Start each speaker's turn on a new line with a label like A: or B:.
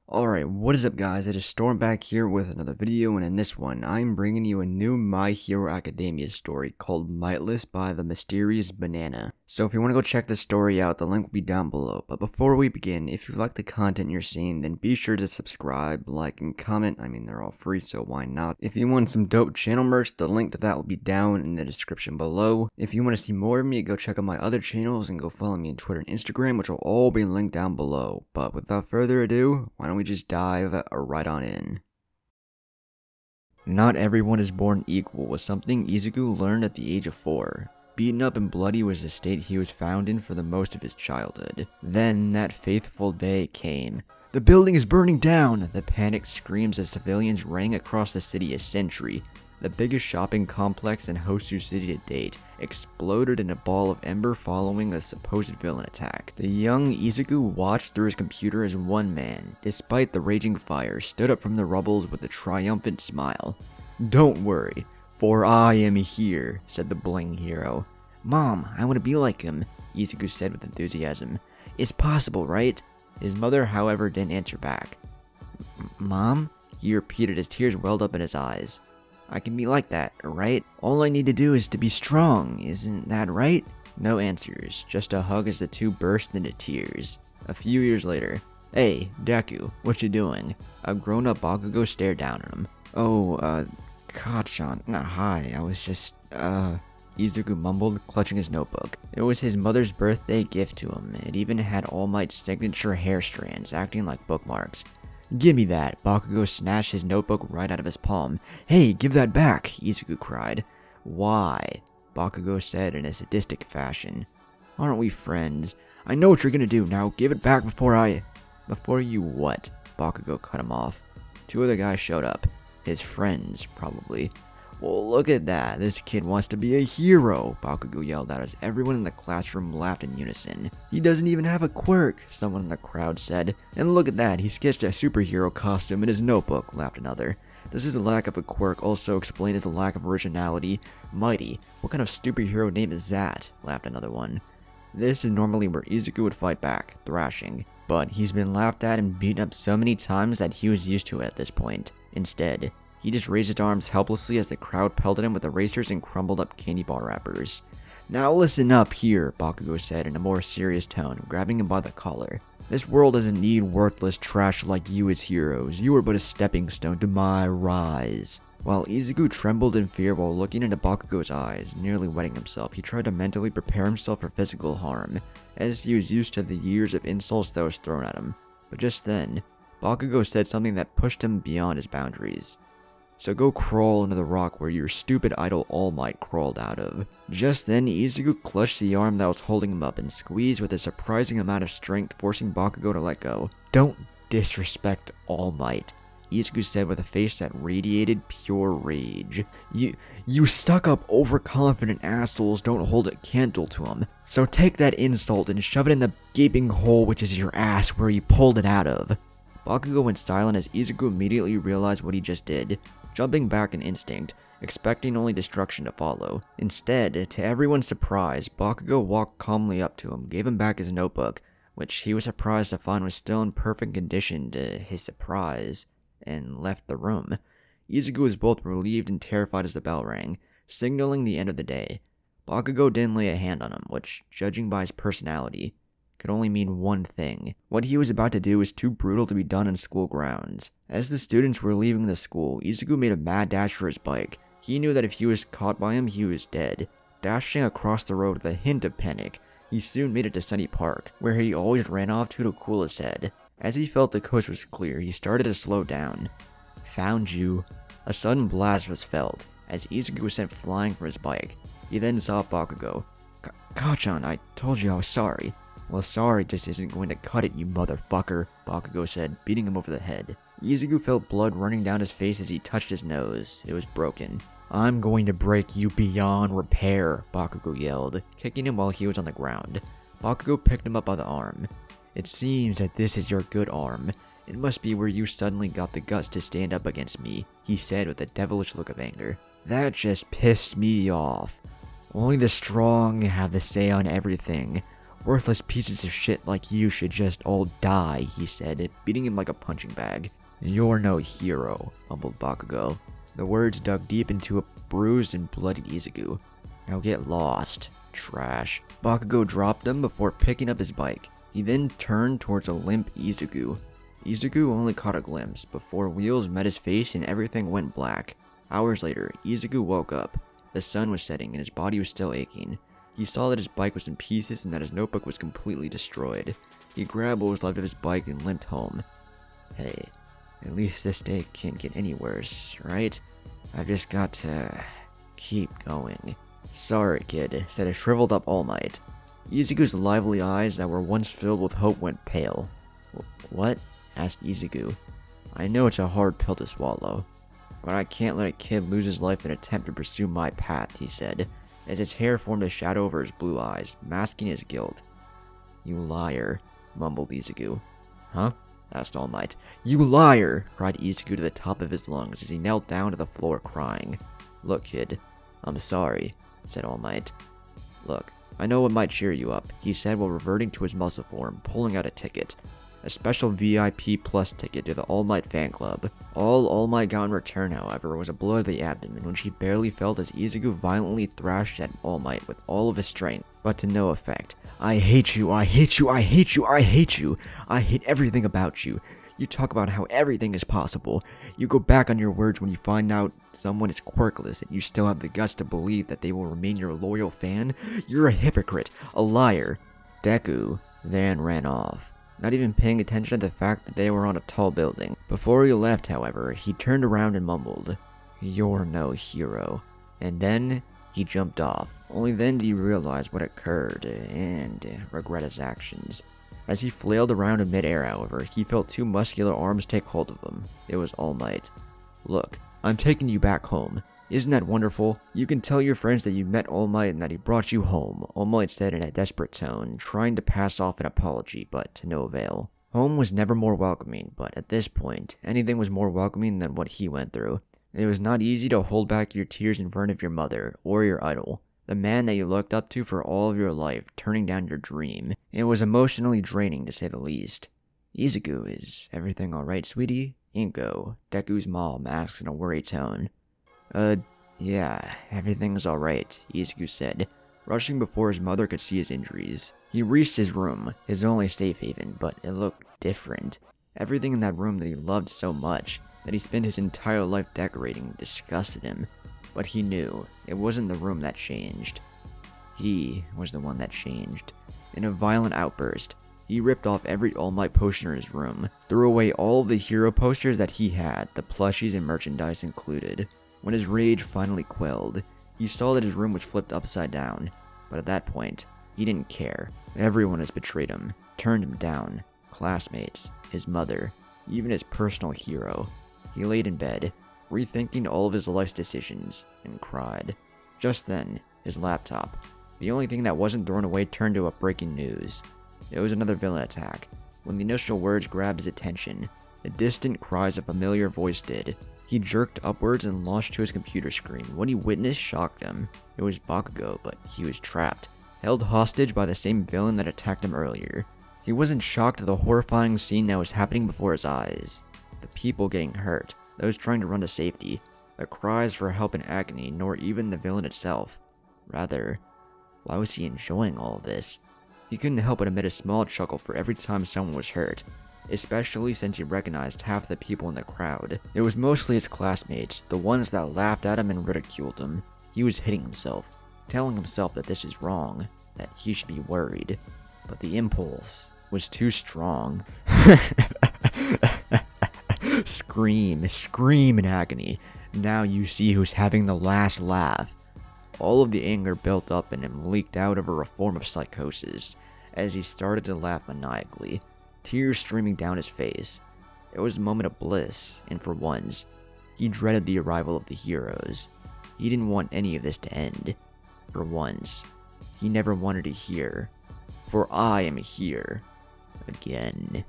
A: Alright, what is up guys, it is Storm back here with another video, and in this one, I'm bringing you a new My Hero Academia story called Mightless by the Mysterious Banana. So if you want to go check this story out, the link will be down below. But before we begin, if you like the content you're seeing, then be sure to subscribe, like, and comment. I mean, they're all free, so why not? If you want some dope channel merch, the link to that will be down in the description below. If you want to see more of me, go check out my other channels and go follow me on Twitter and Instagram, which will all be linked down below. But without further ado, why don't we just dive right on in. Not everyone is born equal was something Izuku learned at the age of 4. Beaten up and bloody was the state he was found in for the most of his childhood. Then that fateful day came. The building is burning down! The panicked screams of civilians rang across the city a century. The biggest shopping complex in Hosu City to date exploded in a ball of ember following a supposed villain attack. The young Izuku watched through his computer as one man, despite the raging fire, stood up from the rubbles with a triumphant smile. "Don't worry, for I am here," said the bling hero. "Mom, I want to be like him," Izuku said with enthusiasm. "It's possible, right?" His mother, however, didn't answer back. "Mom?" he repeated as tears welled up in his eyes. "I can be like that, right? All I need to do is to be strong, isn't that right?" No answers, just a hug as the two burst into tears. A few years later. "Hey, Deku, what you doing?" A grown-up Bakugo stared down at him. "Oh, Kachan, hi, I was just, Izuku mumbled, clutching his notebook. It was his mother's birthday gift to him. It even had All Might's signature hair strands, acting like bookmarks. "Give me that." Bakugo snatched his notebook right out of his palm. "Hey, give that back," Izuku cried. "Why?" Bakugo said in a sadistic fashion. "Aren't we friends? I know what you're gonna do. Now give it back Before you what?" Bakugo cut him off. Two other guys showed up. His friends, probably. "Well, look at that. This kid wants to be a hero," Bakugo yelled out as everyone in the classroom laughed in unison. "He doesn't even have a quirk," someone in the crowd said. "And look at that. He sketched a superhero costume in his notebook," laughed another. "Does his lack of a quirk also explain his lack of originality? Mighty, what kind of superhero name is that?" laughed another one. This is normally where Izuku would fight back, thrashing. But he's been laughed at and beaten up so many times that he was used to it at this point. Instead, he just raised his arms helplessly as the crowd pelted him with erasers and crumbled up candy bar wrappers. "Now listen up here," Bakugo said in a more serious tone, grabbing him by the collar. "This world doesn't need worthless trash like you as heroes. You are but a stepping stone to my rise." While Izuku trembled in fear while looking into Bakugo's eyes, nearly wetting himself, he tried to mentally prepare himself for physical harm, as he was used to the years of insults that was thrown at him. But just then, Bakugo said something that pushed him beyond his boundaries. "So go crawl into the rock where your stupid idol All Might crawled out of." Just then, Izuku clutched the arm that was holding him up and squeezed with a surprising amount of strength, forcing Bakugo to let go. "Don't disrespect All Might," Izuku said with a face that radiated pure rage. You stuck-up, overconfident assholes don't hold a candle to him. So take that insult and shove it in the gaping hole which is your ass where you pulled it out of." Bakugo went silent as Izuku immediately realized what he just did, jumping back in instinct, expecting only destruction to follow. Instead, to everyone's surprise, Bakugo walked calmly up to him, gave him back his notebook, which he was surprised to find was still in perfect condition to his surprise, and left the room. Izuku was both relieved and terrified as the bell rang, signaling the end of the day. Bakugo didn't lay a hand on him, which, judging by his personality, could only mean one thing. What he was about to do was too brutal to be done in school grounds. As the students were leaving the school, Izuku made a mad dash for his bike. He knew that if he was caught by him, he was dead. Dashing across the road with a hint of panic, he soon made it to Sunny Park, where he always ran off to cool his head. As he felt the coast was clear, he started to slow down. "Found you." A sudden blast was felt, as Izuku was sent flying from his bike. He then saw Bakugo. Kachan, I told you I was sorry." "Well, sorry just isn't going to cut it, you motherfucker," Bakugo said, beating him over the head. Izuku felt blood running down his face as he touched his nose. It was broken. "I'm going to break you beyond repair," Bakugo yelled, kicking him while he was on the ground. Bakugo picked him up by the arm. "It seems that this is your good arm. It must be where you suddenly got the guts to stand up against me," he said with a devilish look of anger. "That just pissed me off. Only the strong have the say on everything. Worthless pieces of shit like you should just all die, he said, beating him like a punching bag. You're no hero, mumbled Bakugo. The words dug deep into a bruised and bloodied Izuku. Now get lost, trash. Bakugo dropped him before picking up his bike. He then turned towards a limp Izuku. Izuku only caught a glimpse before wheels met his face and everything went black. Hours later, Izuku woke up. The sun was setting and his body was still aching. He saw that his bike was in pieces and that his notebook was completely destroyed. He grabbed what was left of his bike and limped home. Hey, at least this day can't get any worse, right? I've just got to keep going. Sorry, kid, said a shriveled up All Might. Izuku's lively eyes that were once filled with hope went pale. What? Asked Izuku. I know it's a hard pill to swallow, but I can't let a kid lose his life in an attempt to pursue my path, he said, as his hair formed a shadow over his blue eyes, masking his guilt. You liar, mumbled Izuku. Huh? Asked All Might. You liar! Cried Izuku to the top of his lungs as he knelt down to the floor crying. Look, kid, I'm sorry, said All Might. Look, I know what might cheer you up, he said while reverting to his muscle form, pulling out a ticket. A special VIP Plus ticket to the All Might fan club. All All Might got in return, however, was a blow to the abdomen, which he barely felt as Izuku violently thrashed at All Might with all of his strength, but to no effect. I hate you, I hate you, I hate you, I hate you. I hate everything about you. You talk about how everything is possible. You go back on your words when you find out someone is quirkless and you still have the guts to believe that they will remain your loyal fan. You're a hypocrite, a liar. Deku then ran off, not even paying attention to the fact that they were on a tall building. Before he left, however, he turned around and mumbled, "You're no hero." And then he jumped off. Only then did he realize what occurred and regret his actions. As he flailed around in midair, however, he felt two muscular arms take hold of him. It was All Might. Look, I'm taking you back home. Isn't that wonderful? You can tell your friends that you met All Might and that he brought you home, All Might said in a desperate tone, trying to pass off an apology, but to no avail. Home was never more welcoming, but at this point, anything was more welcoming than what he went through. It was not easy to hold back your tears in front of your mother, or your idol, the man that you looked up to for all of your life, turning down your dream. It was emotionally draining, to say the least. Izuku, is everything alright, sweetie? Inko, Deku's mom, asked in a worried tone. Yeah, everything's alright, Izuku said, rushing before his mother could see his injuries. He reached his room, his only safe haven, but it looked different. Everything in that room that he loved so much, that he spent his entire life decorating, disgusted him. But he knew it wasn't the room that changed. He was the one that changed. In a violent outburst, he ripped off every All Might poster in his room, threw away all of the hero posters that he had, the plushies and merchandise included. When his rage finally quelled, he saw that his room was flipped upside down, but at that point, he didn't care. Everyone has betrayed him, turned him down, classmates, his mother, even his personal hero. He laid in bed, rethinking all of his life's decisions, and cried. Just then, his laptop, the only thing that wasn't thrown away, turned to a breaking news. It was another villain attack. When the initial words grabbed his attention, the distant cries of a familiar voice did. He jerked upwards and launched to his computer screen. What he witnessed shocked him. It was Bakugo, but he was trapped, held hostage by the same villain that attacked him earlier. He wasn't shocked at the horrifying scene that was happening before his eyes. The people getting hurt, those trying to run to safety, the cries for help and agony, nor even the villain itself. Rather, why was he enjoying all of this? He couldn't help but emit a small chuckle for every time someone was hurt, especially since he recognized half the people in the crowd. It was mostly his classmates, the ones that laughed at him and ridiculed him. He was hitting himself, telling himself that this is wrong, that he should be worried, but the impulse was too strong. Scream in agony. Now you see who's having the last laugh. All of the anger built up in him leaked out over a form of psychosis, as he started to laugh maniacally, tears streaming down his face. It was a moment of bliss, and for once, he dreaded the arrival of the heroes. He didn't want any of this to end. For once, he never wanted to hear, "For I am here," again.